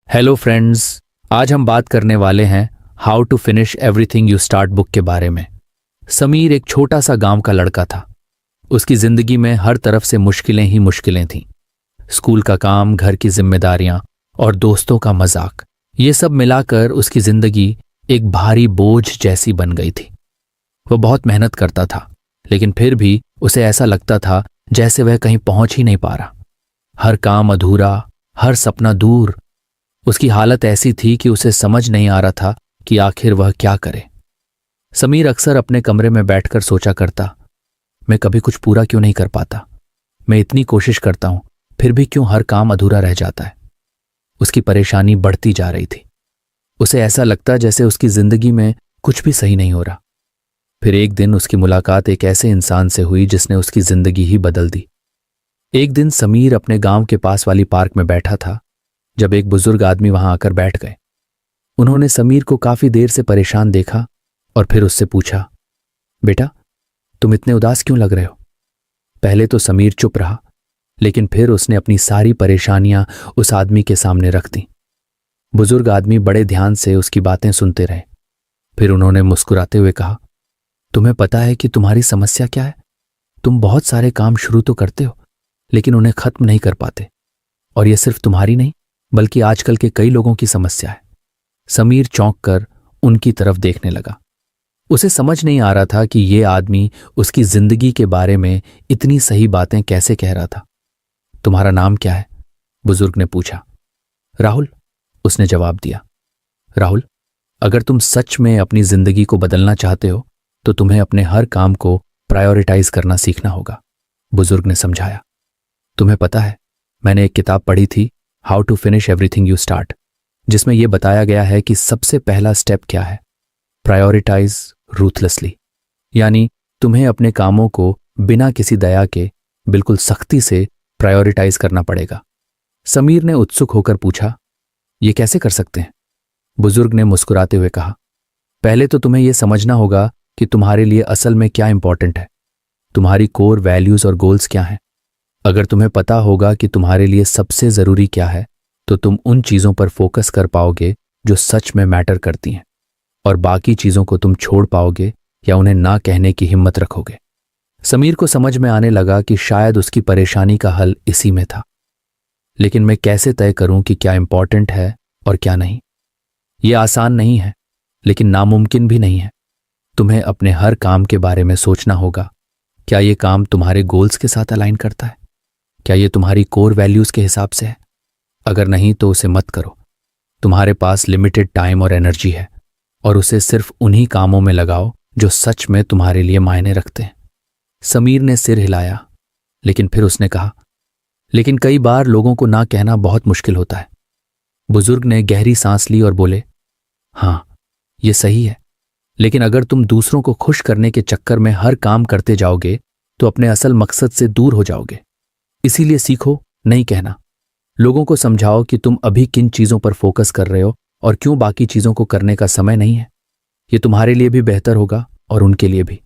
Hello friends, आज हम बात करने वाले हैं how to finish everything you start book के बारे में। समीर एक छोटा सा गांव का लड़का था। उसकी जिंदगी में हर तरफ से मुश्किलें ही मुश्किलें थीं। स्कूल का काम, घर की जिम्मेदारियां और दोस्तों का मजाक, ये सब मिलाकर उसकी जिंदगी एक भारी बोझ जैसी बन गई थी। वह बहुत मेहनत करता था, लेकिन फिर भी उसे ऐसा लगता था जैसे वह कहीं पहुंच ही नहीं पा रहा। हर काम अधूरा, हर सपना दूर। उसकी हालत ऐसी थी कि उसे समझ नहीं आ रहा था कि आखिर वह क्या करे। समीर अक्सर अपने कमरे में बैठकर सोचा करता, मैं कभी कुछ पूरा क्यों नहीं कर पाता। मैं इतनी कोशिश करता हूं, फिर भी क्यों हर काम अधूरा रह जाता है। उसकी परेशानी बढ़ती जा रही थी। उसे ऐसा लगता जैसे उसकी जिंदगी में कुछ भी सही नहीं हो रहा। फिर एक दिन उसकी मुलाकात एक ऐसे इंसान से हुई जिसने उसकी जिंदगी ही बदल दी। एक दिन समीर अपने गांव के पास वाली पार्क में बैठा था जब एक बुजुर्ग आदमी वहां आकर बैठ गए। उन्होंने समीर को काफी देर से परेशान देखा और फिर उससे पूछा, बेटा, तुम इतने उदास क्यों लग रहे हो। पहले तो समीर चुप रहा, लेकिन फिर उसने अपनी सारी परेशानियां उस आदमी के सामने रख दी। बुजुर्ग आदमी बड़े ध्यान से उसकी बातें सुनते रहे। फिर उन्होंने मुस्कुराते हुए कहा, तुम्हें पता है कि तुम्हारी समस्या क्या है। तुम बहुत सारे काम शुरू तो करते हो, लेकिन उन्हें खत्म नहीं कर पाते। और यह सिर्फ तुम्हारी नहीं, बल्कि आजकल के कई लोगों की समस्या है। समीर चौंक कर उनकी तरफ देखने लगा। उसे समझ नहीं आ रहा था कि यह आदमी उसकी जिंदगी के बारे में इतनी सही बातें कैसे कह रहा था। तुम्हारा नाम क्या है? बुजुर्ग ने पूछा। राहुल, उसने जवाब दिया। राहुल, अगर तुम सच में अपनी जिंदगी को बदलना चाहते हो तो तुम्हें अपने हर काम को प्रायोरिटाइज करना सीखना होगा, बुजुर्ग ने समझाया। तुम्हें पता है, मैंने एक किताब पढ़ी थी, how to finish everything you start, जिसमें यह बताया गया है कि सबसे पहला स्टेप क्या है, प्रायोरिटाइज रूथलेसली। यानी तुम्हें अपने कामों को बिना किसी दया के बिल्कुल सख्ती से प्रायोरिटाइज करना पड़ेगा। समीर ने उत्सुक होकर पूछा, यह कैसे कर सकते हैं? बुजुर्ग ने मुस्कुराते हुए कहा, पहले तो तुम्हें यह समझना होगा कि तुम्हारे लिए असल में क्या इंपॉर्टेंट है। तुम्हारी कोर वैल्यूज और गोल्स क्या हैं। अगर तुम्हें पता होगा कि तुम्हारे लिए सबसे जरूरी क्या है, तो तुम उन चीजों पर फोकस कर पाओगे जो सच में मैटर करती हैं, और बाकी चीजों को तुम छोड़ पाओगे या उन्हें ना कहने की हिम्मत रखोगे। समीर को समझ में आने लगा कि शायद उसकी परेशानी का हल इसी में था। लेकिन मैं कैसे तय करूं कि क्या इंपॉर्टेंट है और क्या नहीं? यह आसान नहीं है, लेकिन नामुमकिन भी नहीं है। तुम्हें अपने हर काम के बारे में सोचना होगा। क्या यह काम तुम्हारे गोल्स के साथ अलाइन करता है? क्या यह तुम्हारी कोर वैल्यूज के हिसाब से है? अगर नहीं तो उसे मत करो। तुम्हारे पास लिमिटेड टाइम और एनर्जी है, और उसे सिर्फ उन्हीं कामों में लगाओ जो सच में तुम्हारे लिए मायने रखते हैं। समीर ने सिर हिलाया, लेकिन फिर उसने कहा, लेकिन कई बार लोगों को ना कहना बहुत मुश्किल होता है। बुजुर्ग ने गहरी सांस ली और बोले, हाँ, यह सही है, लेकिन अगर तुम दूसरों को खुश करने के चक्कर में हर काम करते जाओगे तो अपने असल मकसद से दूर हो जाओगे। इसीलिए सीखो नहीं कहना। लोगों को समझाओ कि तुम अभी किन चीजों पर फोकस कर रहे हो और क्यों बाकी चीजों को करने का समय नहीं है। यह तुम्हारे लिए भी बेहतर होगा और उनके लिए भी।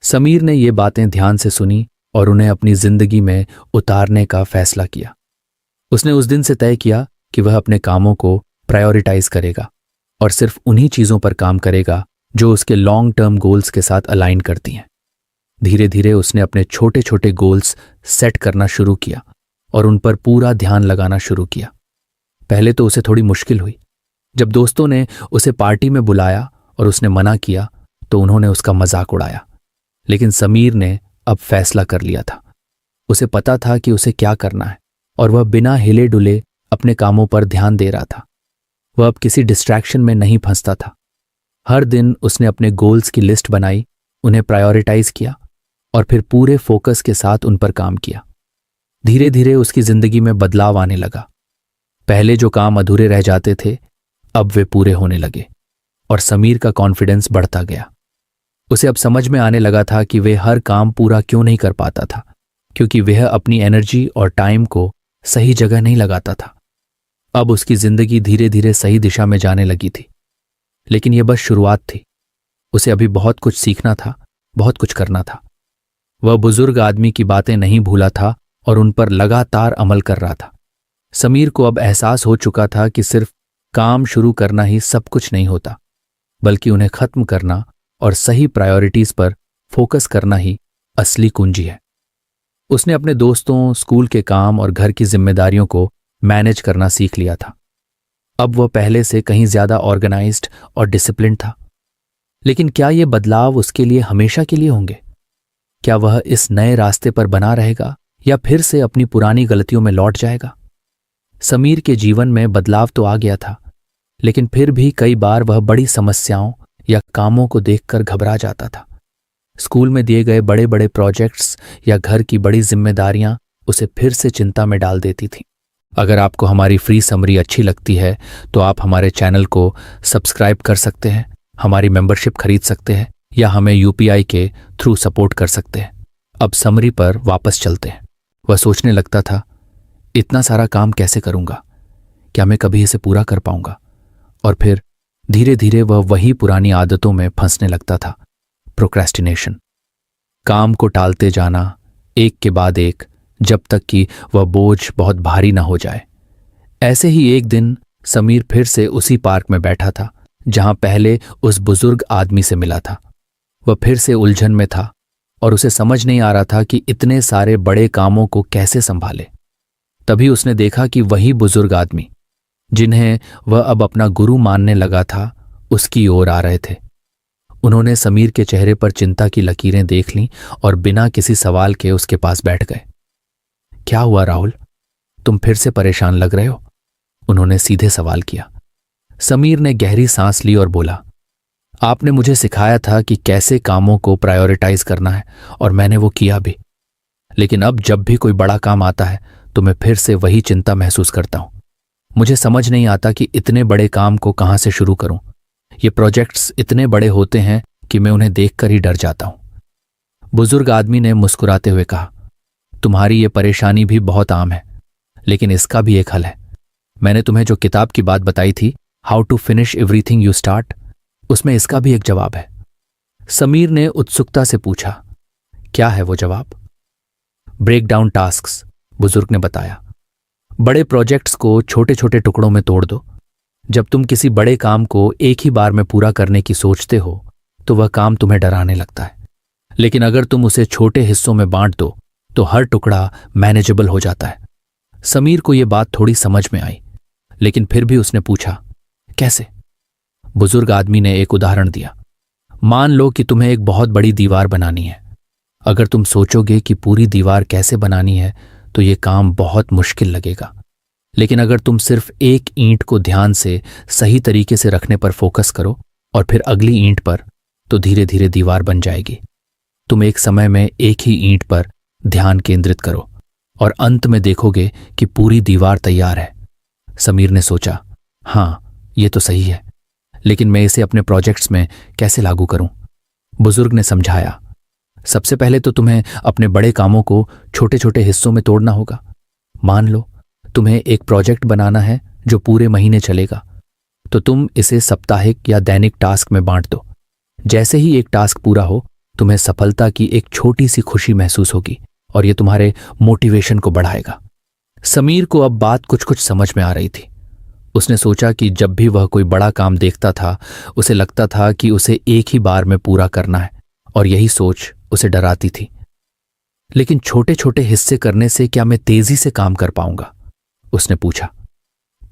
समीर ने ये बातें ध्यान से सुनी और उन्हें अपनी जिंदगी में उतारने का फैसला किया। उसने उस दिन से तय किया कि वह अपने कामों को प्रायोरिटाइज करेगा और सिर्फ उन्हीं चीजों पर काम करेगा जो उसके लॉन्ग टर्म गोल्स के साथ अलाइन करती हैं। धीरे धीरे उसने अपने छोटे छोटे गोल्स सेट करना शुरू किया और उन पर पूरा ध्यान लगाना शुरू किया। पहले तो उसे थोड़ी मुश्किल हुई। जब दोस्तों ने उसे पार्टी में बुलाया और उसने मना किया तो उन्होंने उसका मजाक उड़ाया। लेकिन समीर ने अब फैसला कर लिया था। उसे पता था कि उसे क्या करना है, और वह बिना हिले डुले अपने कामों पर ध्यान दे रहा था। वह अब किसी डिस्ट्रैक्शन में नहीं फंसता था। हर दिन उसने अपने गोल्स की लिस्ट बनाई, उन्हें प्रायोरिटाइज किया और फिर पूरे फोकस के साथ उन पर काम किया। धीरे धीरे उसकी जिंदगी में बदलाव आने लगा। पहले जो काम अधूरे रह जाते थे, अब वे पूरे होने लगे और समीर का कॉन्फिडेंस बढ़ता गया। उसे अब समझ में आने लगा था कि वे हर काम पूरा क्यों नहीं कर पाता था, क्योंकि वह अपनी एनर्जी और टाइम को सही जगह नहीं लगाता था। अब उसकी जिंदगी धीरे धीरे सही दिशा में जाने लगी थी। लेकिन यह बस शुरुआत थी। उसे अभी बहुत कुछ सीखना था, बहुत कुछ करना था। वह बुजुर्ग आदमी की बातें नहीं भूला था और उन पर लगातार अमल कर रहा था। समीर को अब एहसास हो चुका था कि सिर्फ काम शुरू करना ही सब कुछ नहीं होता, बल्कि उन्हें खत्म करना और सही प्रायोरिटीज पर फोकस करना ही असली कुंजी है। उसने अपने दोस्तों, स्कूल के काम और घर की जिम्मेदारियों को मैनेज करना सीख लिया था। अब वह पहले से कहीं ज्यादा ऑर्गेनाइज्ड और डिसिप्लिन था। लेकिन क्या ये बदलाव उसके लिए हमेशा के लिए होंगे? क्या वह इस नए रास्ते पर बना रहेगा या फिर से अपनी पुरानी गलतियों में लौट जाएगा? समीर के जीवन में बदलाव तो आ गया था, लेकिन फिर भी कई बार वह बड़ी समस्याओं या कामों को देखकर घबरा जाता था। स्कूल में दिए गए बड़े बड़े प्रोजेक्ट्स या घर की बड़ी जिम्मेदारियां उसे फिर से चिंता में डाल देती थीं। अगर आपको हमारी फ्री समरी अच्छी लगती है तो आप हमारे चैनल को सब्सक्राइब कर सकते हैं, हमारी मेंबरशिप खरीद सकते हैं या हमें यूपीआई के थ्रू सपोर्ट कर सकते हैं। अब समरी पर वापस चलते हैं। वह सोचने लगता था, इतना सारा काम कैसे करूंगा? क्या मैं कभी इसे पूरा कर पाऊंगा? और फिर धीरे धीरे वह वही पुरानी आदतों में फंसने लगता था। प्रोक्रेस्टिनेशन, काम को टालते जाना एक के बाद एक, जब तक कि वह बोझ बहुत भारी ना हो जाए। ऐसे ही एक दिन समीर फिर से उसी पार्क में बैठा था जहां पहले उस बुजुर्ग आदमी से मिला था। वह फिर से उलझन में था और उसे समझ नहीं आ रहा था कि इतने सारे बड़े कामों को कैसे संभाले। तभी उसने देखा कि वही बुजुर्ग आदमी, जिन्हें वह अब अपना गुरु मानने लगा था, उसकी ओर आ रहे थे। उन्होंने समीर के चेहरे पर चिंता की लकीरें देख लीं और बिना किसी सवाल के उसके पास बैठ गए। क्या हुआ राहुल, तुम फिर से परेशान लग रहे हो? उन्होंने सीधे सवाल किया। समीर ने गहरी सांस ली और बोला, आपने मुझे सिखाया था कि कैसे कामों को प्रायोरिटाइज करना है और मैंने वो किया भी। लेकिन अब जब भी कोई बड़ा काम आता है तो मैं फिर से वही चिंता महसूस करता हूं। मुझे समझ नहीं आता कि इतने बड़े काम को कहां से शुरू करूं। ये प्रोजेक्ट्स इतने बड़े होते हैं कि मैं उन्हें देखकर ही डर जाता हूं। बुजुर्ग आदमी ने मुस्कुराते हुए कहा, तुम्हारी ये परेशानी भी बहुत आम है, लेकिन इसका भी एक हल है। मैंने तुम्हें जो किताब की बात बताई थी, how to finish everything you start, उसमें इसका भी एक जवाब है। समीर ने उत्सुकता से पूछा, क्या है वो जवाब? ब्रेक डाउन टास्क्स, बुजुर्ग ने बताया। बड़े प्रोजेक्ट्स को छोटे छोटे टुकड़ों में तोड़ दो। जब तुम किसी बड़े काम को एक ही बार में पूरा करने की सोचते हो तो वह काम तुम्हें डराने लगता है। लेकिन अगर तुम उसे छोटे हिस्सों में बांट दो तो हर टुकड़ा मैनेजेबल हो जाता है। समीर को यह बात थोड़ी समझ में आई, लेकिन फिर भी उसने पूछा, कैसे? बुजुर्ग आदमी ने एक उदाहरण दिया। मान लो कि तुम्हें एक बहुत बड़ी दीवार बनानी है। अगर तुम सोचोगे कि पूरी दीवार कैसे बनानी है तो यह काम बहुत मुश्किल लगेगा। लेकिन अगर तुम सिर्फ एक ईंट को ध्यान से सही तरीके से रखने पर फोकस करो और फिर अगली ईंट पर, तो धीरे धीरे दीवार बन जाएगी। तुम एक समय में एक ही ईंट पर ध्यान केंद्रित करो और अंत में देखोगे कि पूरी दीवार तैयार है। समीर ने सोचा, हाँ, ये तो सही है, लेकिन मैं इसे अपने प्रोजेक्ट्स में कैसे लागू करूं? बुजुर्ग ने समझाया, सबसे पहले तो तुम्हें अपने बड़े कामों को छोटे छोटे हिस्सों में तोड़ना होगा। मान लो तुम्हें एक प्रोजेक्ट बनाना है जो पूरे महीने चलेगा, तो तुम इसे साप्ताहिक या दैनिक टास्क में बांट दो। जैसे ही एक टास्क पूरा हो, तुम्हें सफलता की एक छोटी सी खुशी महसूस होगी और यह तुम्हारे मोटिवेशन को बढ़ाएगा। समीर को अब बात कुछ कुछ समझ में आ रही थी। उसने सोचा कि जब भी वह कोई बड़ा काम देखता था, उसे लगता था कि उसे एक ही बार में पूरा करना है और यही सोच उसे डराती थी। लेकिन छोटे छोटे हिस्से करने से क्या मैं तेजी से काम कर पाऊंगा? उसने पूछा।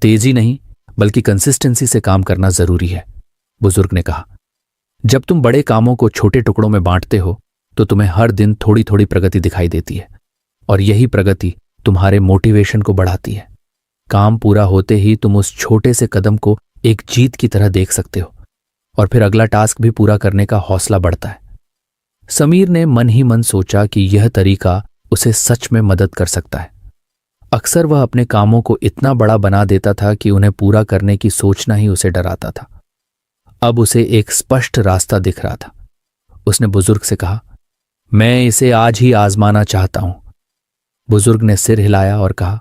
तेजी नहीं, बल्कि कंसिस्टेंसी से काम करना जरूरी है, बुजुर्ग ने कहा। जब तुम बड़े कामों को छोटे टुकड़ों में बांटते हो तो तुम्हें हर दिन थोड़ी थोड़ी प्रगति दिखाई देती है और यही प्रगति तुम्हारे मोटिवेशन को बढ़ाती है। काम पूरा होते ही तुम उस छोटे से कदम को एक जीत की तरह देख सकते हो और फिर अगला टास्क भी पूरा करने का हौसला बढ़ता है। समीर ने मन ही मन सोचा कि यह तरीका उसे सच में मदद कर सकता है। अक्सर वह अपने कामों को इतना बड़ा बना देता था कि उन्हें पूरा करने की सोचना ही उसे डराता था। अब उसे एक स्पष्ट रास्ता दिख रहा था। उसने बुजुर्ग से कहा, मैं इसे आज ही आजमाना चाहता हूं। बुजुर्ग ने सिर हिलाया और कहा,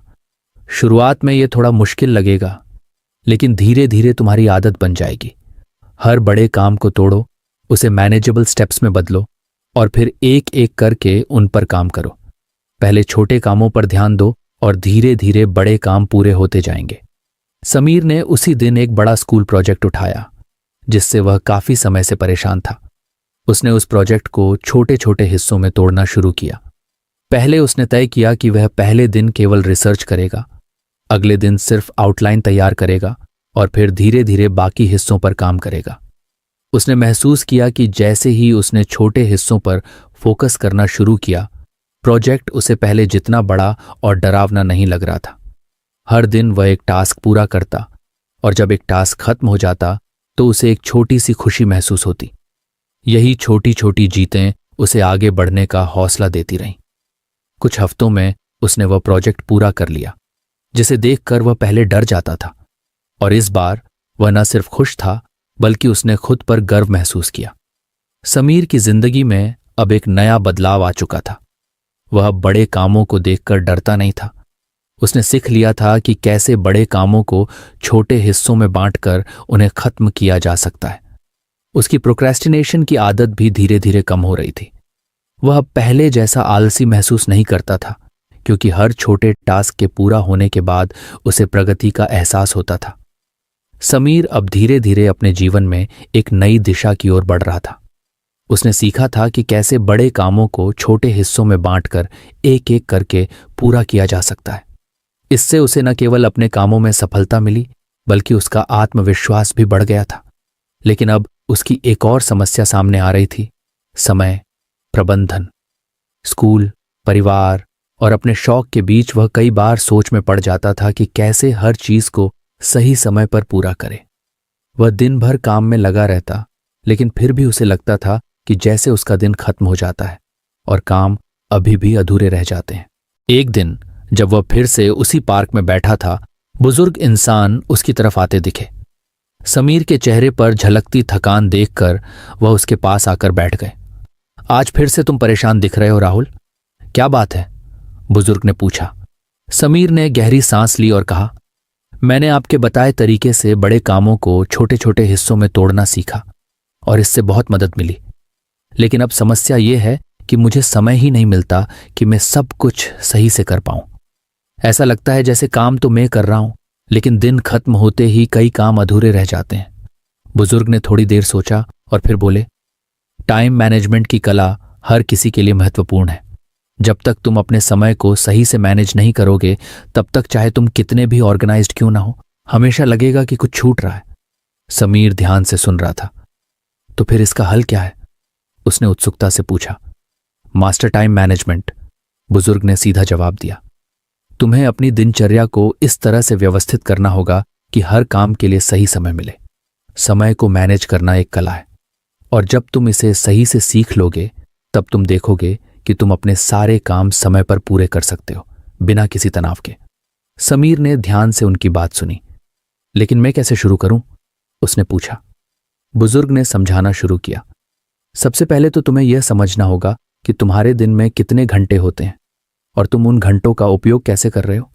शुरुआत में यह थोड़ा मुश्किल लगेगा, लेकिन धीरे धीरे तुम्हारी आदत बन जाएगी। हर बड़े काम को तोड़ो, उसे मैनेजेबल स्टेप्स में बदलो और फिर एक एक करके उन पर काम करो। पहले छोटे कामों पर ध्यान दो और धीरे धीरे बड़े काम पूरे होते जाएंगे। समीर ने उसी दिन एक बड़ा स्कूल प्रोजेक्ट उठाया जिससे वह काफी समय से परेशान था। उसने उस प्रोजेक्ट को छोटे छोटे हिस्सों में तोड़ना शुरू किया। पहले उसने तय किया कि वह पहले दिन केवल रिसर्च करेगा, अगले दिन सिर्फ आउटलाइन तैयार करेगा और फिर धीरे धीरे बाकी हिस्सों पर काम करेगा। उसने महसूस किया कि जैसे ही उसने छोटे हिस्सों पर फोकस करना शुरू किया, प्रोजेक्ट उसे पहले जितना बड़ा और डरावना नहीं लग रहा था। हर दिन वह एक टास्क पूरा करता और जब एक टास्क खत्म हो जाता तो उसे एक छोटी सी खुशी महसूस होती। यही छोटी छोटी जीतें उसे आगे बढ़ने का हौसला देती रहीं। कुछ हफ्तों में उसने वह प्रोजेक्ट पूरा कर लिया जिसे देखकर वह पहले डर जाता था, और इस बार वह न सिर्फ खुश था बल्कि उसने खुद पर गर्व महसूस किया। समीर की जिंदगी में अब एक नया बदलाव आ चुका था। वह अब बड़े कामों को देखकर डरता नहीं था। उसने सीख लिया था कि कैसे बड़े कामों को छोटे हिस्सों में बांटकर उन्हें खत्म किया जा सकता है। उसकी प्रोक्रेस्टिनेशन की आदत भी धीरे धीरे कम हो रही थी। वह अब पहले जैसा आलसी महसूस नहीं करता था क्योंकि हर छोटे टास्क के पूरा होने के बाद उसे प्रगति का एहसास होता था। समीर अब धीरे धीरे अपने जीवन में एक नई दिशा की ओर बढ़ रहा था। उसने सीखा था कि कैसे बड़े कामों को छोटे हिस्सों में बांटकर एक एक करके पूरा किया जा सकता है। इससे उसे न केवल अपने कामों में सफलता मिली बल्कि उसका आत्मविश्वास भी बढ़ गया था। लेकिन अब उसकी एक और समस्या सामने आ रही थी, समय प्रबंधन। स्कूल, परिवार और अपने शौक के बीच वह कई बार सोच में पड़ जाता था कि कैसे हर चीज को सही समय पर पूरा करे। वह दिन भर काम में लगा रहता, लेकिन फिर भी उसे लगता था कि जैसे उसका दिन खत्म हो जाता है और काम अभी भी अधूरे रह जाते हैं। एक दिन जब वह फिर से उसी पार्क में बैठा था, बुजुर्ग इंसान उसकी तरफ आते दिखे। समीर के चेहरे पर झलकती थकान देखकर वह उसके पास आकर बैठ गए। आज फिर से तुम परेशान दिख रहे हो राहुल, क्या बात है? बुजुर्ग ने पूछा। समीर ने गहरी सांस ली और कहा, मैंने आपके बताए तरीके से बड़े कामों को छोटे छोटे हिस्सों में तोड़ना सीखा और इससे बहुत मदद मिली। लेकिन अब समस्या यह है कि मुझे समय ही नहीं मिलता कि मैं सब कुछ सही से कर पाऊं। ऐसा लगता है जैसे काम तो मैं कर रहा हूं, लेकिन दिन खत्म होते ही कई काम अधूरे रह जाते हैं। बुजुर्ग ने थोड़ी देर सोचा और फिर बोले, टाइम मैनेजमेंट की कला हर किसी के लिए महत्वपूर्ण है। जब तक तुम अपने समय को सही से मैनेज नहीं करोगे, तब तक चाहे तुम कितने भी ऑर्गेनाइज्ड क्यों ना हो, हमेशा लगेगा कि कुछ छूट रहा है। समीर ध्यान से सुन रहा था। तो फिर इसका हल क्या है? उसने उत्सुकता से पूछा। मास्टर टाइम मैनेजमेंट, बुजुर्ग ने सीधा जवाब दिया। तुम्हें अपनी दिनचर्या को इस तरह से व्यवस्थित करना होगा कि हर काम के लिए सही समय मिले। समय को मैनेज करना एक कला है, और जब तुम इसे सही से सीख लोगे तब तुम देखोगे कि तुम अपने सारे काम समय पर पूरे कर सकते हो, बिना किसी तनाव के। समीर ने ध्यान से उनकी बात सुनी। लेकिन मैं कैसे शुरू करूं? उसने पूछा। बुजुर्ग ने समझाना शुरू किया। सबसे पहले तो तुम्हें यह समझना होगा कि तुम्हारे दिन में कितने घंटे होते हैं और तुम उन घंटों का उपयोग कैसे कर रहे हो।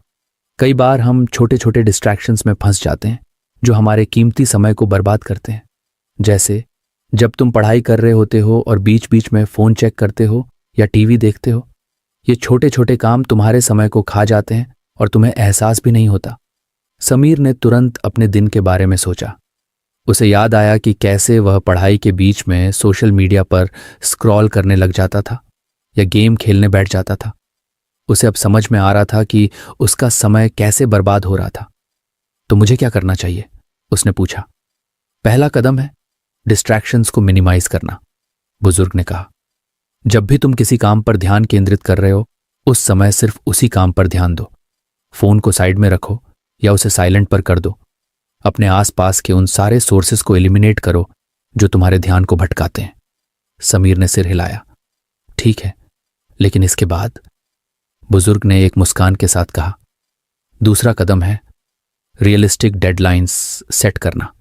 कई बार हम छोटे छोटे डिस्ट्रैक्शंस में फंस जाते हैं जो हमारे कीमती समय को बर्बाद करते हैं। जैसे जब तुम पढ़ाई कर रहे होते हो और बीच बीच में फोन चेक करते हो या टीवी देखते हो। ये छोटे छोटे काम तुम्हारे समय को खा जाते हैं और तुम्हें एहसास भी नहीं होता। समीर ने तुरंत अपने दिन के बारे में सोचा। उसे याद आया कि कैसे वह पढ़ाई के बीच में सोशल मीडिया पर स्क्रॉल करने लग जाता था या गेम खेलने बैठ जाता था। उसे अब समझ में आ रहा था कि उसका समय कैसे बर्बाद हो रहा था। तो मुझे क्या करना चाहिए? उसने पूछा। पहला कदम है डिस्ट्रैक्शंस को मिनिमाइज करना, बुजुर्ग ने कहा। जब भी तुम किसी काम पर ध्यान केंद्रित कर रहे हो, उस समय सिर्फ उसी काम पर ध्यान दो। फोन को साइड में रखो या उसे साइलेंट पर कर दो। अपने आसपास के उन सारे सोर्सेस को एलिमिनेट करो जो तुम्हारे ध्यान को भटकाते हैं। समीर ने सिर हिलाया। ठीक है, लेकिन इसके बाद? बुजुर्ग ने एक मुस्कान के साथ कहा। दूसरा कदम है रियलिस्टिक डेडलाइंस सेट करना।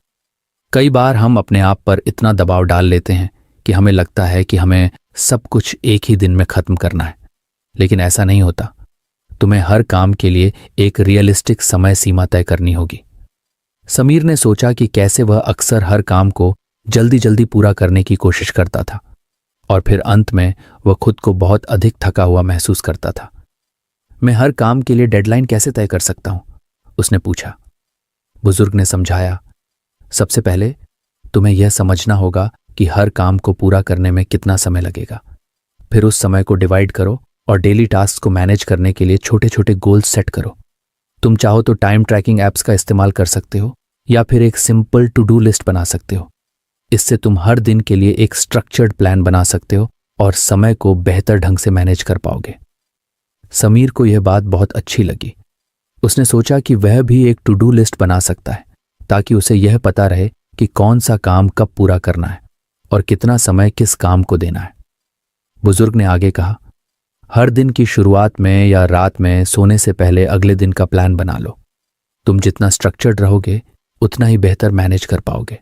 कई बार हम अपने आप पर इतना दबाव डाल लेते हैं कि हमें लगता है कि हमें सब कुछ एक ही दिन में खत्म करना है, लेकिन ऐसा नहीं होता। तुम्हें हर काम के लिए एक रियलिस्टिक समय सीमा तय करनी होगी। समीर ने सोचा कि कैसे वह अक्सर हर काम को जल्दी जल्दी पूरा करने की कोशिश करता था और फिर अंत में वह खुद को बहुत अधिक थका हुआ महसूस करता था। मैं हर काम के लिए डेडलाइन कैसे तय कर सकता हूं? उसने पूछा। बुजुर्ग ने समझाया, सबसे पहले तुम्हें यह समझना होगा कि हर काम को पूरा करने में कितना समय लगेगा। फिर उस समय को डिवाइड करो और डेली टास्क को मैनेज करने के लिए छोटे छोटे गोल्स सेट करो। तुम चाहो तो टाइम ट्रैकिंग एप्स का इस्तेमाल कर सकते हो या फिर एक सिंपल टू डू लिस्ट बना सकते हो। इससे तुम हर दिन के लिए एक स्ट्रक्चर्ड प्लान बना सकते हो और समय को बेहतर ढंग से मैनेज कर पाओगे। समीर को यह बात बहुत अच्छी लगी। उसने सोचा कि वह भी एक टू डू लिस्ट बना सकता है ताकि उसे यह पता रहे कि कौन सा काम कब पूरा करना है और कितना समय किस काम को देना है। बुजुर्ग ने आगे कहा, हर दिन की शुरुआत में या रात में सोने से पहले अगले दिन का प्लान बना लो। तुम जितना स्ट्रक्चर्ड रहोगे उतना ही बेहतर मैनेज कर पाओगे।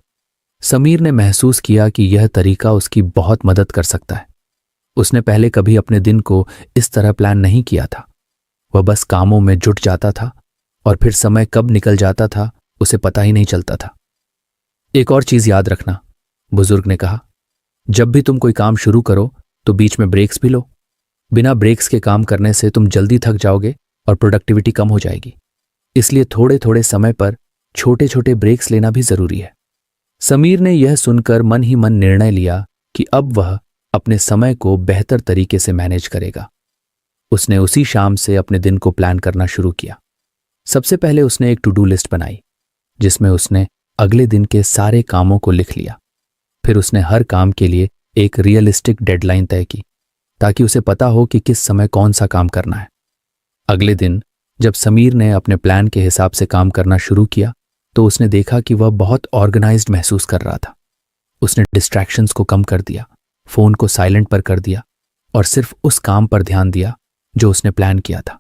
समीर ने महसूस किया कि यह तरीका उसकी बहुत मदद कर सकता है। उसने पहले कभी अपने दिन को इस तरह प्लान नहीं किया था। वह बस कामों में जुट जाता था और फिर समय कब निकल जाता था उसे पता ही नहीं चलता था। एक और चीज याद रखना, बुजुर्ग ने कहा, जब भी तुम कोई काम शुरू करो तो बीच में ब्रेक्स भी लो। बिना ब्रेक्स के काम करने से तुम जल्दी थक जाओगे और प्रोडक्टिविटी कम हो जाएगी। इसलिए थोड़े थोड़े समय पर छोटे छोटे ब्रेक्स लेना भी जरूरी है। समीर ने यह सुनकर मन ही मन निर्णय लिया कि अब वह अपने समय को बेहतर तरीके से मैनेज करेगा। उसने उसी शाम से अपने दिन को प्लान करना शुरू किया। सबसे पहले उसने एक टू डू लिस्ट बनाई जिसमें उसने अगले दिन के सारे कामों को लिख लिया। फिर उसने हर काम के लिए एक रियलिस्टिक डेडलाइन तय की ताकि उसे पता हो कि किस समय कौन सा काम करना है। अगले दिन जब समीर ने अपने प्लान के हिसाब से काम करना शुरू किया तो उसने देखा कि वह बहुत ऑर्गेनाइज्ड महसूस कर रहा था। उसने डिस्ट्रैक्शंस को कम कर दिया, फोन को साइलेंट पर कर दिया और सिर्फ उस काम पर ध्यान दिया जो उसने प्लान किया था।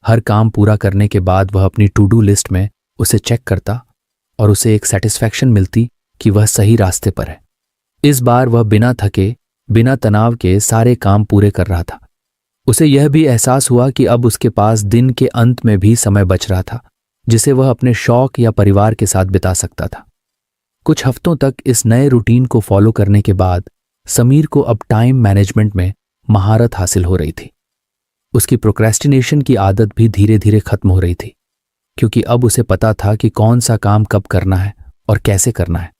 हर काम पूरा करने के बाद वह अपनी टू डू लिस्ट में उसे चेक करता और उसे एक सेटिस्फैक्शन मिलती कि वह सही रास्ते पर है। इस बार वह बिना थके, बिना तनाव के सारे काम पूरे कर रहा था। उसे यह भी एहसास हुआ कि अब उसके पास दिन के अंत में भी समय बच रहा था जिसे वह अपने शौक या परिवार के साथ बिता सकता था। कुछ हफ्तों तक इस नए रूटीन को फॉलो करने के बाद समीर को अब टाइम मैनेजमेंट में महारत हासिल हो रही थी। उसकी प्रोक्रेस्टिनेशन की आदत भी धीरे धीरे खत्म हो रही थी क्योंकि अब उसे पता था कि कौन सा काम कब करना है और कैसे करना है।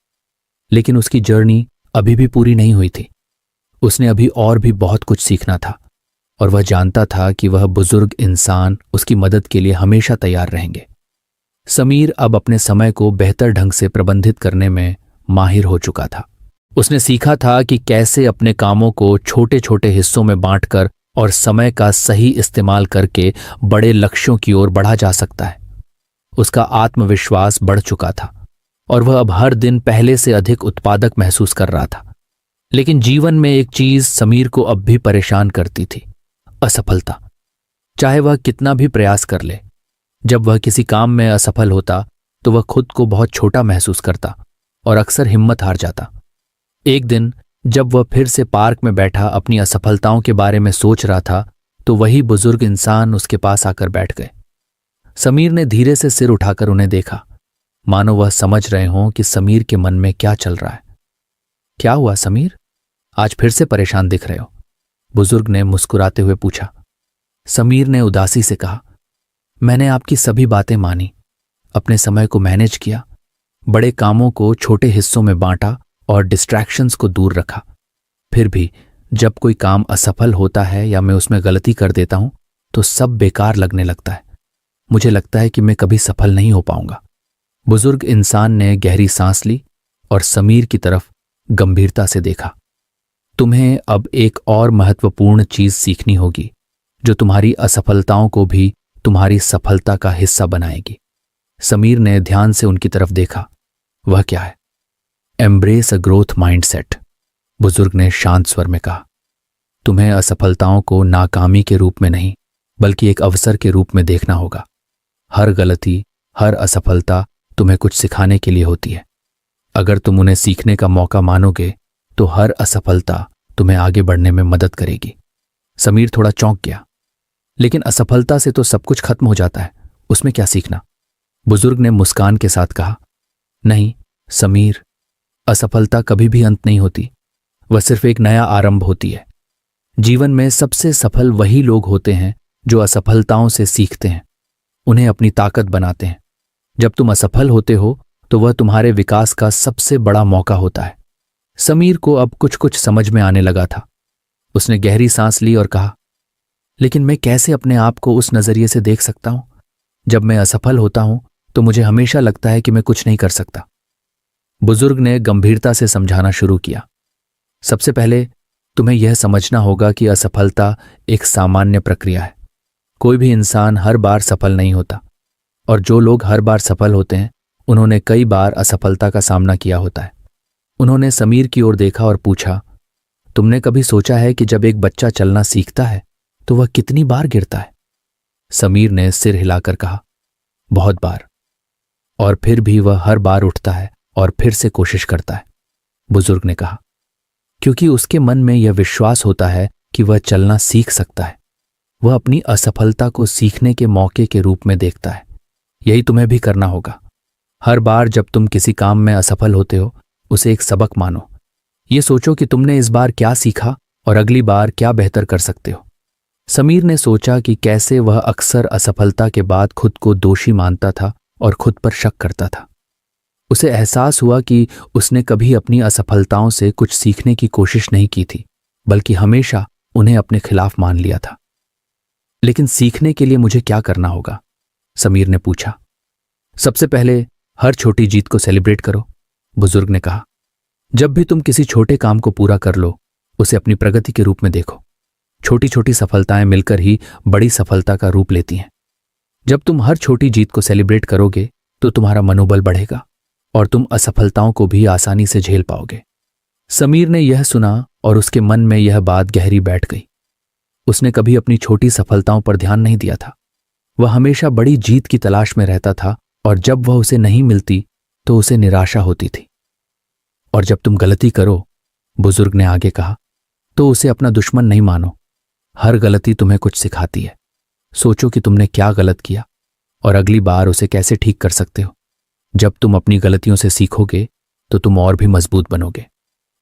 लेकिन उसकी जर्नी अभी भी पूरी नहीं हुई थी। उसने अभी और भी बहुत कुछ सीखना था और वह जानता था कि वह बुजुर्ग इंसान उसकी मदद के लिए हमेशा तैयार रहेंगे। समीर अब अपने समय को बेहतर ढंग से प्रबंधित करने में माहिर हो चुका था। उसने सीखा था कि कैसे अपने कामों को छोटे छोटे हिस्सों में बांटकर और समय का सही इस्तेमाल करके बड़े लक्ष्यों की ओर बढ़ा जा सकता है। उसका आत्मविश्वास बढ़ चुका था और वह अब हर दिन पहले से अधिक उत्पादक महसूस कर रहा था। लेकिन जीवन में एक चीज समीर को अब भी परेशान करती थी, असफलता। चाहे वह कितना भी प्रयास कर ले, जब वह किसी काम में असफल होता तो वह खुद को बहुत छोटा महसूस करता और अक्सर हिम्मत हार जाता। एक दिन जब वह फिर से पार्क में बैठा अपनी असफलताओं के बारे में सोच रहा था तो वही बुजुर्ग इंसान उसके पास आकर बैठ गए। समीर ने धीरे से सिर उठाकर उन्हें देखा, मानो वह समझ रहे हों कि समीर के मन में क्या चल रहा है। क्या हुआ समीर, आज फिर से परेशान दिख रहे हो? बुजुर्ग ने मुस्कुराते हुए पूछा। समीर ने उदासी से कहा, मैंने आपकी सभी बातें मानी, अपने समय को मैनेज किया, बड़े कामों को छोटे हिस्सों में बांटा और डिस्ट्रैक्शंस को दूर रखा। फिर भी जब कोई काम असफल होता है या मैं उसमें गलती कर देता हूं तो सब बेकार लगने लगता है। मुझे लगता है कि मैं कभी सफल नहीं हो पाऊंगा। बुजुर्ग इंसान ने गहरी सांस ली और समीर की तरफ गंभीरता से देखा। तुम्हें अब एक और महत्वपूर्ण चीज सीखनी होगी जो तुम्हारी असफलताओं को भी तुम्हारी सफलता का हिस्सा बनाएगी। समीर ने ध्यान से उनकी तरफ देखा। वह क्या है? एम्ब्रेस अ ग्रोथ माइंडसेट, बुजुर्ग ने शांत स्वर में कहा। तुम्हें असफलताओं को नाकामी के रूप में नहीं बल्कि एक अवसर के रूप में देखना होगा। हर गलती, हर असफलता तुम्हें कुछ सिखाने के लिए होती है। अगर तुम उन्हें सीखने का मौका मानोगे तो हर असफलता तुम्हें आगे बढ़ने में मदद करेगी। समीर थोड़ा चौंक गया। लेकिन असफलता से तो सब कुछ खत्म हो जाता है, उसमें क्या सीखना? बुजुर्ग ने मुस्कान के साथ कहा। नहीं समीर, असफलता कभी भी अंत नहीं होती, वह सिर्फ एक नया आरंभ होती है। जीवन में सबसे सफल वही लोग होते हैं जो असफलताओं से सीखते हैं, उन्हें अपनी ताकत बनाते हैं जब तुम असफल होते हो तो वह तुम्हारे विकास का सबसे बड़ा मौका होता है। समीर को अब कुछ कुछ समझ में आने लगा था। उसने गहरी सांस ली और कहा, लेकिन मैं कैसे अपने आप को उस नजरिए से देख सकता हूं? जब मैं असफल होता हूं तो मुझे हमेशा लगता है कि मैं कुछ नहीं कर सकता। बुजुर्ग ने गंभीरता से समझाना शुरू किया। सबसे पहले तुम्हें यह समझना होगा कि असफलता एक सामान्य प्रक्रिया है। कोई भी इंसान हर बार सफल नहीं होता, और जो लोग हर बार सफल होते हैं उन्होंने कई बार असफलता का सामना किया होता है। उन्होंने समीर की ओर देखा और पूछा, तुमने कभी सोचा है कि जब एक बच्चा चलना सीखता है तो वह कितनी बार गिरता है? समीर ने सिर हिलाकर कहा, बहुत बार, और फिर भी वह हर बार उठता है और फिर से कोशिश करता है। बुजुर्ग ने कहा, क्योंकि उसके मन में यह विश्वास होता है कि वह चलना सीख सकता है। वह अपनी असफलता को सीखने के मौके के रूप में देखता है। यही तुम्हें भी करना होगा। हर बार जब तुम किसी काम में असफल होते हो उसे एक सबक मानो। ये सोचो कि तुमने इस बार क्या सीखा और अगली बार क्या बेहतर कर सकते हो। समीर ने सोचा कि कैसे वह अक्सर असफलता के बाद खुद को दोषी मानता था और खुद पर शक करता था। उसे एहसास हुआ कि उसने कभी अपनी असफलताओं से कुछ सीखने की कोशिश नहीं की थी, बल्कि हमेशा उन्हें अपने खिलाफ मान लिया था। लेकिन सीखने के लिए मुझे क्या करना होगा? समीर ने पूछा। सबसे पहले हर छोटी जीत को सेलिब्रेट करो, बुजुर्ग ने कहा। जब भी तुम किसी छोटे काम को पूरा कर लो उसे अपनी प्रगति के रूप में देखो। छोटी छोटी सफलताएं मिलकर ही बड़ी सफलता का रूप लेती हैं। जब तुम हर छोटी जीत को सेलिब्रेट करोगे तो तुम्हारा मनोबल बढ़ेगा और तुम असफलताओं को भी आसानी से झेल पाओगे। समीर ने यह सुना और उसके मन में यह बात गहरी बैठ गई। उसने कभी अपनी छोटी सफलताओं पर ध्यान नहीं दिया था। वह हमेशा बड़ी जीत की तलाश में रहता था, और जब वह उसे नहीं मिलती तो उसे निराशा होती थी। और जब तुम गलती करो, बुजुर्ग ने आगे कहा, तो उसे अपना दुश्मन नहीं मानो। हर गलती तुम्हें कुछ सिखाती है। सोचो कि तुमने क्या गलत किया और अगली बार उसे कैसे ठीक कर सकते हो। जब तुम अपनी गलतियों से सीखोगे तो तुम और भी मजबूत बनोगे।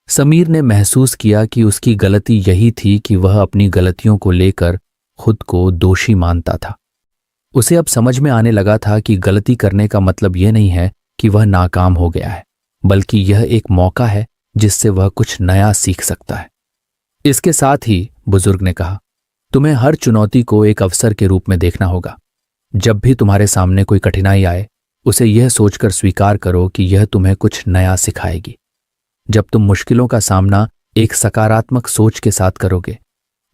समीर ने महसूस किया कि उसकी गलती यही थी कि वह अपनी गलतियों को लेकर खुद को दोषी मानता था। उसे अब समझ में आने लगा था कि गलती करने का मतलब यह नहीं है कि वह नाकाम हो गया है, बल्कि यह एक मौका है जिससे वह कुछ नया सीख सकता है। इसके साथ ही बुजुर्ग ने कहा, तुम्हें हर चुनौती को एक अवसर के रूप में देखना होगा। जब भी तुम्हारे सामने कोई कठिनाई आए उसे यह सोचकर स्वीकार करो कि यह तुम्हें कुछ नया सिखाएगी। जब तुम मुश्किलों का सामना एक सकारात्मक सोच के साथ करोगे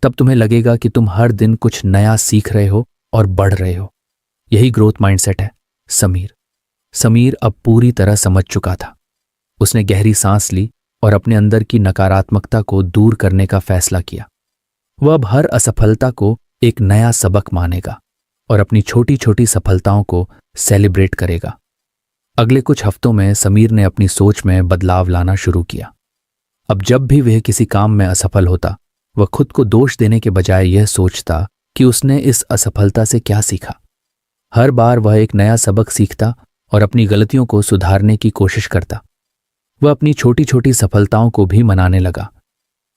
तब तुम्हें लगेगा कि तुम हर दिन कुछ नया सीख रहे हो और बढ़ रहे हो। यही ग्रोथ माइंडसेट है। समीर अब पूरी तरह समझ चुका था। उसने गहरी सांस ली और अपने अंदर की नकारात्मकता को दूर करने का फैसला किया। वह अब हर असफलता को एक नया सबक मानेगा और अपनी छोटी छोटी सफलताओं को सेलिब्रेट करेगा। अगले कुछ हफ्तों में समीर ने अपनी सोच में बदलाव लाना शुरू किया। अब जब भी वह किसी काम में असफल होता वह खुद को दोष देने के बजाय यह सोचता कि उसने इस असफलता से क्या सीखा। हर बार वह एक नया सबक सीखता और अपनी गलतियों को सुधारने की कोशिश करता। वह अपनी छोटी छोटी सफलताओं को भी मनाने लगा।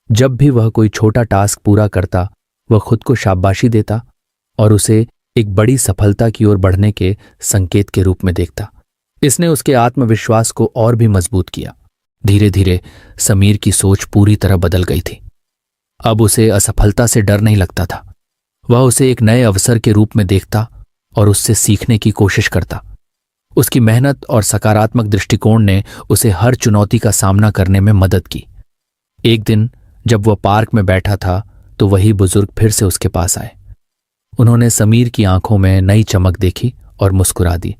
जब भी वह कोई छोटा टास्क पूरा करता वह खुद को शाबाशी देता और उसे एक बड़ी सफलता की ओर बढ़ने के संकेत के रूप में देखता। इसने उसके आत्मविश्वास को और भी मजबूत किया। धीरे धीरे समीर की सोच पूरी तरह बदल गई थी। अब उसे असफलता से डर नहीं लगता था। वह उसे एक नए अवसर के रूप में देखता और उससे सीखने की कोशिश करता। उसकी मेहनत और सकारात्मक दृष्टिकोण ने उसे हर चुनौती का सामना करने में मदद की। एक दिन जब वह पार्क में बैठा था तो वही बुजुर्ग फिर से उसके पास आए। उन्होंने समीर की आंखों में नई चमक देखी और मुस्कुरा दी।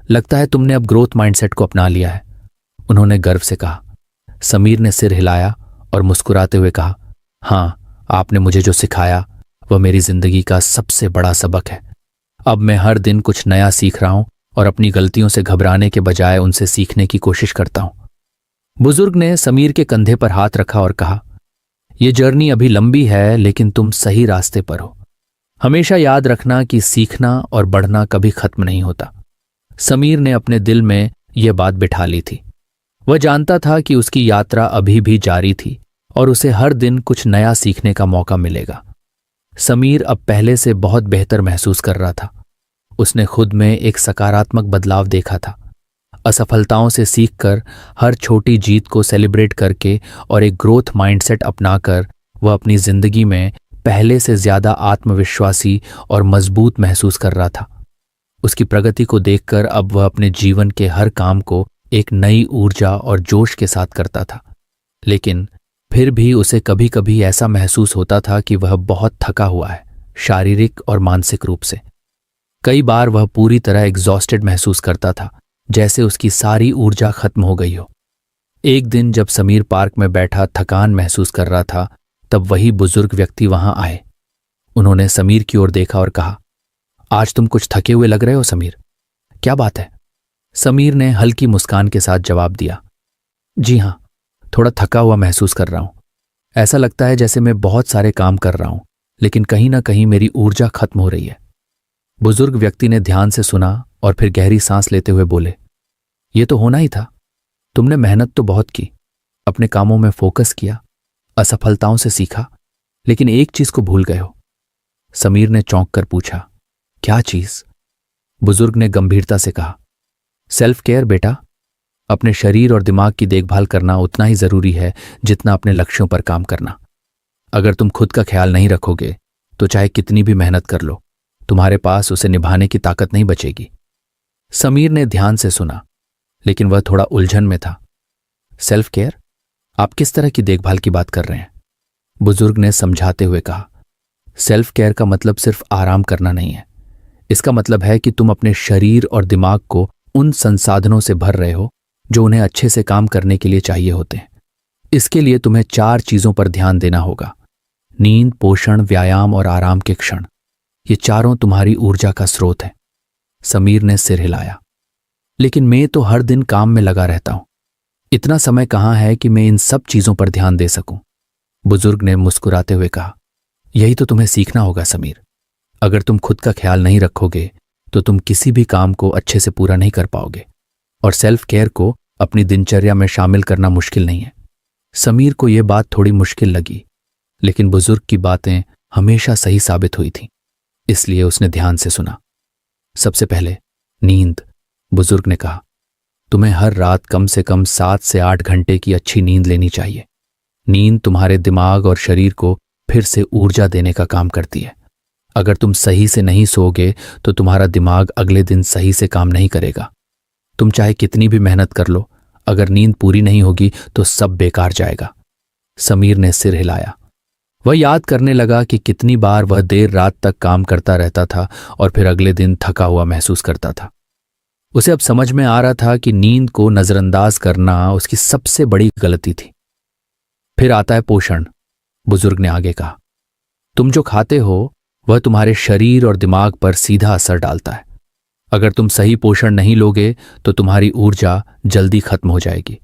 लगता है तुमने अब ग्रोथ माइंडसेट को अपना लिया है, उन्होंने गर्व से कहा। समीर ने सिर हिलाया और मुस्कुराते हुए कहा, हाँ, आपने मुझे जो सिखाया वह मेरी जिंदगी का सबसे बड़ा सबक है। अब मैं हर दिन कुछ नया सीख रहा हूं और अपनी गलतियों से घबराने के बजाय उनसे सीखने की कोशिश करता हूं। बुजुर्ग ने समीर के कंधे पर हाथ रखा और कहा, यह जर्नी अभी लंबी है लेकिन तुम सही रास्ते पर हो। हमेशा याद रखना कि सीखना और बढ़ना कभी खत्म नहीं होता। समीर ने अपने दिल में यह बात बिठा ली थी। वह जानता था कि उसकी यात्रा अभी भी जारी थी और उसे हर दिन कुछ नया सीखने का मौका मिलेगा। समीर अब पहले से बहुत बेहतर महसूस कर रहा था। उसने खुद में एक सकारात्मक बदलाव देखा था। असफलताओं से सीखकर, हर छोटी जीत को सेलिब्रेट करके और एक ग्रोथ माइंडसेट अपनाकर वह अपनी जिंदगी में पहले से ज्यादा आत्मविश्वासी और मजबूत महसूस कर रहा था। उसकी प्रगति को देखकर अब वह अपने जीवन के हर काम को एक नई ऊर्जा और जोश के साथ करता था। लेकिन फिर भी उसे कभी कभी ऐसा महसूस होता था कि वह बहुत थका हुआ है, शारीरिक और मानसिक रूप से। कई बार वह पूरी तरह एग्जॉस्टेड महसूस करता था, जैसे उसकी सारी ऊर्जा खत्म हो गई हो। एक दिन जब समीर पार्क में बैठा थकान महसूस कर रहा था, तब वही बुजुर्ग व्यक्ति वहां आए। उन्होंने समीर की ओर देखा और कहा, आज तुम कुछ थके हुए लग रहे हो समीर, क्या बात है? समीर ने हल्की मुस्कान के साथ जवाब दिया, जी हां, थोड़ा थका हुआ महसूस कर रहा हूं। ऐसा लगता है जैसे मैं बहुत सारे काम कर रहा हूं, लेकिन कहीं ना कहीं मेरी ऊर्जा खत्म हो रही है। बुजुर्ग व्यक्ति ने ध्यान से सुना और फिर गहरी सांस लेते हुए बोले, यह तो होना ही था। तुमने मेहनत तो बहुत की, अपने कामों में फोकस किया, असफलताओं से सीखा, लेकिन एक चीज को भूल गए हो। समीर ने चौंक कर पूछा, क्या चीज? बुजुर्ग ने गंभीरता से कहा, सेल्फ केयर बेटा। अपने शरीर और दिमाग की देखभाल करना उतना ही जरूरी है जितना अपने लक्ष्यों पर काम करना। अगर तुम खुद का ख्याल नहीं रखोगे तो चाहे कितनी भी मेहनत कर लो, तुम्हारे पास उसे निभाने की ताकत नहीं बचेगी। समीर ने ध्यान से सुना, लेकिन वह थोड़ा उलझन में था। Self care? आप किस तरह की देखभाल की बात कर रहे हैं? बुजुर्ग ने समझाते हुए कहा, सेल्फ केयर का मतलब सिर्फ आराम करना नहीं है। इसका मतलब है कि तुम अपने शरीर और दिमाग को उन संसाधनों से भर रहे हो जो उन्हें अच्छे से काम करने के लिए चाहिए होते हैं। इसके लिए तुम्हें 4 चीजों पर ध्यान देना होगा: नींद, पोषण, व्यायाम और आराम के क्षण। ये चारों तुम्हारी ऊर्जा का स्रोत है। समीर ने सिर हिलाया, लेकिन मैं तो हर दिन काम में लगा रहता हूं, इतना समय कहां है कि मैं इन सब चीजों पर ध्यान दे सकूं। बुजुर्ग ने मुस्कुराते हुए कहा, यही तो तुम्हें सीखना होगा समीर। अगर तुम खुद का ख्याल नहीं रखोगे तो तुम किसी भी काम को अच्छे से पूरा नहीं कर पाओगे, और सेल्फ केयर को अपनी दिनचर्या में शामिल करना मुश्किल नहीं है। समीर को यह बात थोड़ी मुश्किल लगी, लेकिन बुजुर्ग की बातें हमेशा सही साबित हुई थीं, इसलिए उसने ध्यान से सुना। सबसे पहले नींद, बुजुर्ग ने कहा, तुम्हें हर रात कम से कम 7 से 8 घंटे की अच्छी नींद लेनी चाहिए। नींद तुम्हारे दिमाग और शरीर को फिर से ऊर्जा देने का काम करती है। अगर तुम सही से नहीं सोओगे तो तुम्हारा दिमाग अगले दिन सही से काम नहीं करेगा। तुम चाहे कितनी भी मेहनत कर लो, अगर नींद पूरी नहीं होगी तो सब बेकार जाएगा। समीर ने सिर हिलाया। वह याद करने लगा कि कितनी बार वह देर रात तक काम करता रहता था और फिर अगले दिन थका हुआ महसूस करता था। उसे अब समझ में आ रहा था कि नींद को नजरअंदाज करना उसकी सबसे बड़ी गलती थी। फिर आता है पोषण, बुजुर्ग ने आगे कहा, तुम जो खाते हो वह तुम्हारे शरीर और दिमाग पर सीधा असर डालता है। अगर तुम सही पोषण नहीं लोगे तो तुम्हारी ऊर्जा जल्दी खत्म हो जाएगी।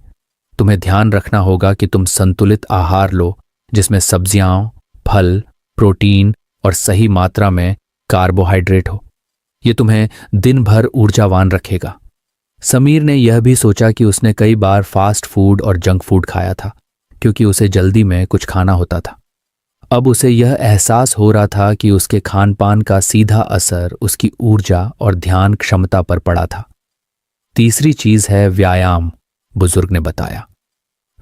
तुम्हें ध्यान रखना होगा कि तुम संतुलित आहार लो, जिसमें सब्जियां, फल, प्रोटीन और सही मात्रा में कार्बोहाइड्रेट हो। यह तुम्हें दिन भर ऊर्जावान रखेगा। समीर ने यह भी सोचा कि उसने कई बार फास्ट फूड और जंक फूड खाया था, क्योंकि उसे जल्दी में कुछ खाना होता था। अब उसे यह एहसास हो रहा था कि उसके खान पान का सीधा असर उसकी ऊर्जा और ध्यान क्षमता पर पड़ा था। तीसरी चीज है व्यायाम, बुजुर्ग ने बताया।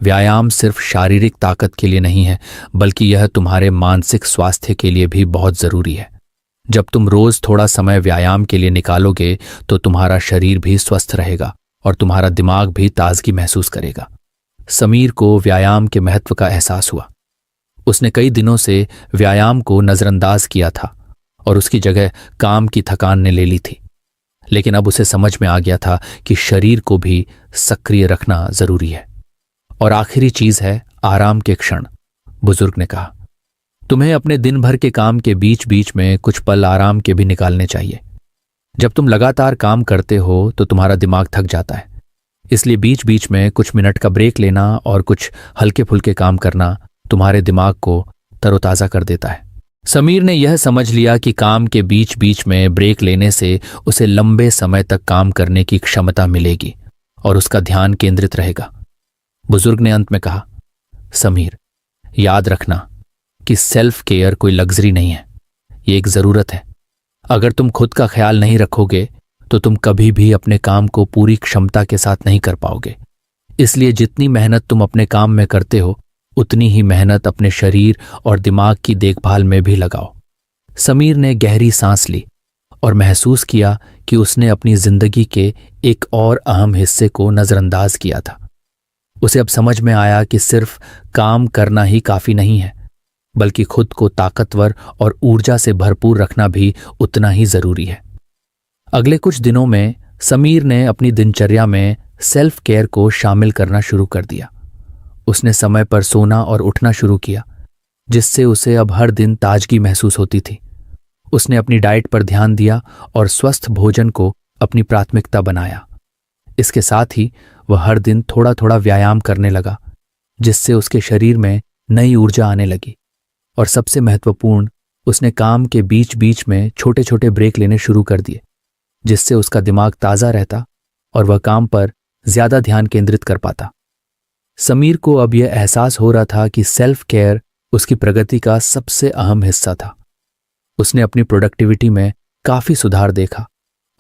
व्यायाम सिर्फ शारीरिक ताकत के लिए नहीं है, बल्कि यह तुम्हारे मानसिक स्वास्थ्य के लिए भी बहुत जरूरी है। जब तुम रोज थोड़ा समय व्यायाम के लिए निकालोगे तो तुम्हारा शरीर भी स्वस्थ रहेगा और तुम्हारा दिमाग भी ताजगी महसूस करेगा। समीर को व्यायाम के महत्व का एहसास हुआ। उसने कई दिनों से व्यायाम को नजरअंदाज किया था और उसकी जगह काम की थकान ने ले ली थी। लेकिन अब उसे समझ में आ गया था कि शरीर को भी सक्रिय रखना जरूरी है। और आखिरी चीज है आराम के क्षण, बुजुर्ग ने कहा। तुम्हें अपने दिन भर के काम के बीच बीच में कुछ पल आराम के भी निकालने चाहिए। जब तुम लगातार काम करते हो तो तुम्हारा दिमाग थक जाता है, इसलिए बीच बीच में कुछ मिनट का ब्रेक लेना और कुछ हल्के फुल्के काम करना तुम्हारे दिमाग को तरोताजा कर देता है। समीर ने यह समझ लिया कि काम के बीच बीच में ब्रेक लेने से उसे लंबे समय तक काम करने की क्षमता मिलेगी और उसका ध्यान केंद्रित रहेगा। बुजुर्ग ने अंत में कहा, समीर, याद रखना कि सेल्फ केयर कोई लग्जरी नहीं है, ये एक जरूरत है। अगर तुम खुद का ख्याल नहीं रखोगे तो तुम कभी भी अपने काम को पूरी क्षमता के साथ नहीं कर पाओगे। इसलिए जितनी मेहनत तुम अपने काम में करते हो उतनी ही मेहनत अपने शरीर और दिमाग की देखभाल में भी लगाओ। समीर ने गहरी सांस ली और महसूस किया कि उसने अपनी जिंदगी के एक और अहम हिस्से को नजरअंदाज किया था। उसे अब समझ में आया कि सिर्फ काम करना ही काफी नहीं है, बल्कि खुद को ताकतवर और ऊर्जा से भरपूर रखना भी उतना ही जरूरी है। अगले कुछ दिनों में समीर ने अपनी दिनचर्या में सेल्फ केयर को शामिल करना शुरू कर दिया। उसने समय पर सोना और उठना शुरू किया, जिससे उसे अब हर दिन ताजगी महसूस होती थी। उसने अपनी डाइट पर ध्यान दिया और स्वस्थ भोजन को अपनी प्राथमिकता बनाया। इसके साथ ही वह हर दिन थोड़ा थोड़ा व्यायाम करने लगा, जिससे उसके शरीर में नई ऊर्जा आने लगी। और सबसे महत्वपूर्ण, उसने काम के बीच बीच में छोटे छोटे ब्रेक लेने शुरू कर दिए, जिससे उसका दिमाग ताज़ा रहता और वह काम पर ज्यादा ध्यान केंद्रित कर पाता। समीर को अब यह एहसास हो रहा था कि सेल्फ केयर उसकी प्रगति का सबसे अहम हिस्सा था। उसने अपनी प्रोडक्टिविटी में काफी सुधार देखा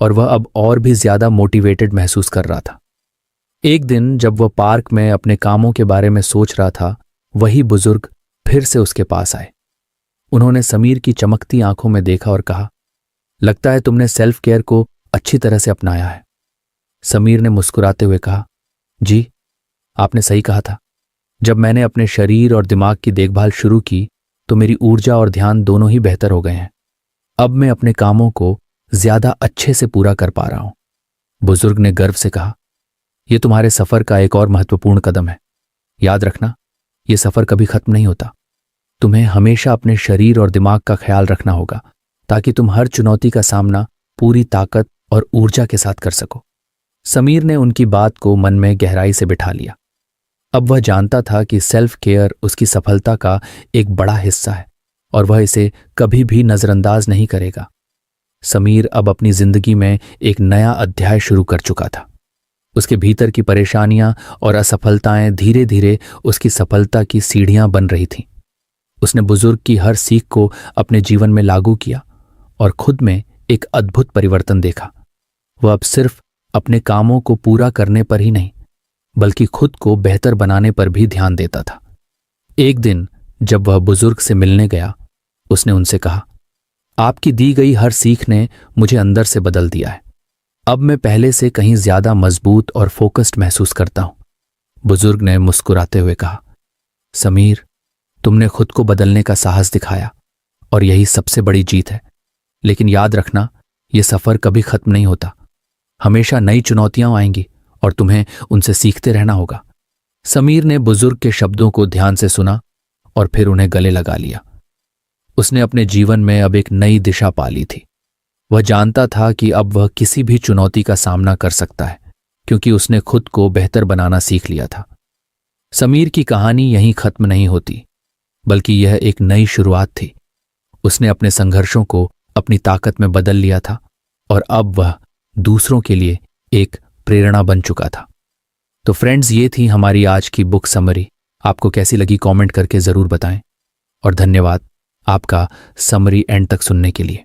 और वह अब और भी ज्यादा मोटिवेटेड महसूस कर रहा था। एक दिन जब वह पार्क में अपने कामों के बारे में सोच रहा था, वही बुजुर्ग फिर से उसके पास आए। उन्होंने समीर की चमकती आंखों में देखा और कहा, लगता है तुमने सेल्फ केयर को अच्छी तरह से अपनाया है। समीर ने मुस्कुराते हुए कहा, जी, आपने सही कहा था। जब मैंने अपने शरीर और दिमाग की देखभाल शुरू की तो मेरी ऊर्जा और ध्यान दोनों ही बेहतर हो गए हैं। अब मैं अपने कामों को ज्यादा अच्छे से पूरा कर पा रहा हूं। बुजुर्ग ने गर्व से कहा, यह तुम्हारे सफर का एक और महत्वपूर्ण कदम है। याद रखना, यह सफर कभी खत्म नहीं होता। तुम्हें हमेशा अपने शरीर और दिमाग का ख्याल रखना होगा, ताकि तुम हर चुनौती का सामना पूरी ताकत और ऊर्जा के साथ कर सको। समीर ने उनकी बात को मन में गहराई से बिठा लिया। अब वह जानता था कि सेल्फ केयर उसकी सफलता का एक बड़ा हिस्सा है और वह इसे कभी भी नजरअंदाज नहीं करेगा। समीर अब अपनी जिंदगी में एक नया अध्याय शुरू कर चुका था। उसके भीतर की परेशानियां और असफलताएं धीरे धीरे उसकी सफलता की सीढ़ियां बन रही थीं। उसने बुजुर्ग की हर सीख को अपने जीवन में लागू किया और खुद में एक अद्भुत परिवर्तन देखा। वह अब सिर्फ अपने कामों को पूरा करने पर ही नहीं, बल्कि खुद को बेहतर बनाने पर भी ध्यान देता था। एक दिन जब वह बुजुर्ग से मिलने गया, उसने उनसे कहा, आपकी दी गई हर सीख ने मुझे अंदर से बदल दिया है। अब मैं पहले से कहीं ज्यादा मजबूत और फोकस्ड महसूस करता हूं। बुजुर्ग ने मुस्कुराते हुए कहा, समीर, तुमने खुद को बदलने का साहस दिखाया और यही सबसे बड़ी जीत है। लेकिन याद रखना, यह सफर कभी खत्म नहीं होता। हमेशा नई चुनौतियां आएंगी और तुम्हें उनसे सीखते रहना होगा। समीर ने बुजुर्ग के शब्दों को ध्यान से सुना और फिर उन्हें गले लगा लिया। उसने अपने जीवन में अब एक नई दिशा पा ली थी। वह जानता था कि अब वह किसी भी चुनौती का सामना कर सकता है, क्योंकि उसने खुद को बेहतर बनाना सीख लिया था। समीर की कहानी यहीं खत्म नहीं होती, बल्कि यह एक नई शुरुआत थी। उसने अपने संघर्षों को अपनी ताकत में बदल लिया था और अब वह दूसरों के लिए एक प्रेरणा बन चुका था। तो फ्रेंड्स, ये थी हमारी आज की बुक समरी। आपको कैसी लगी कमेंट करके जरूर बताएं और धन्यवाद आपका समरी एंड तक सुनने के लिए।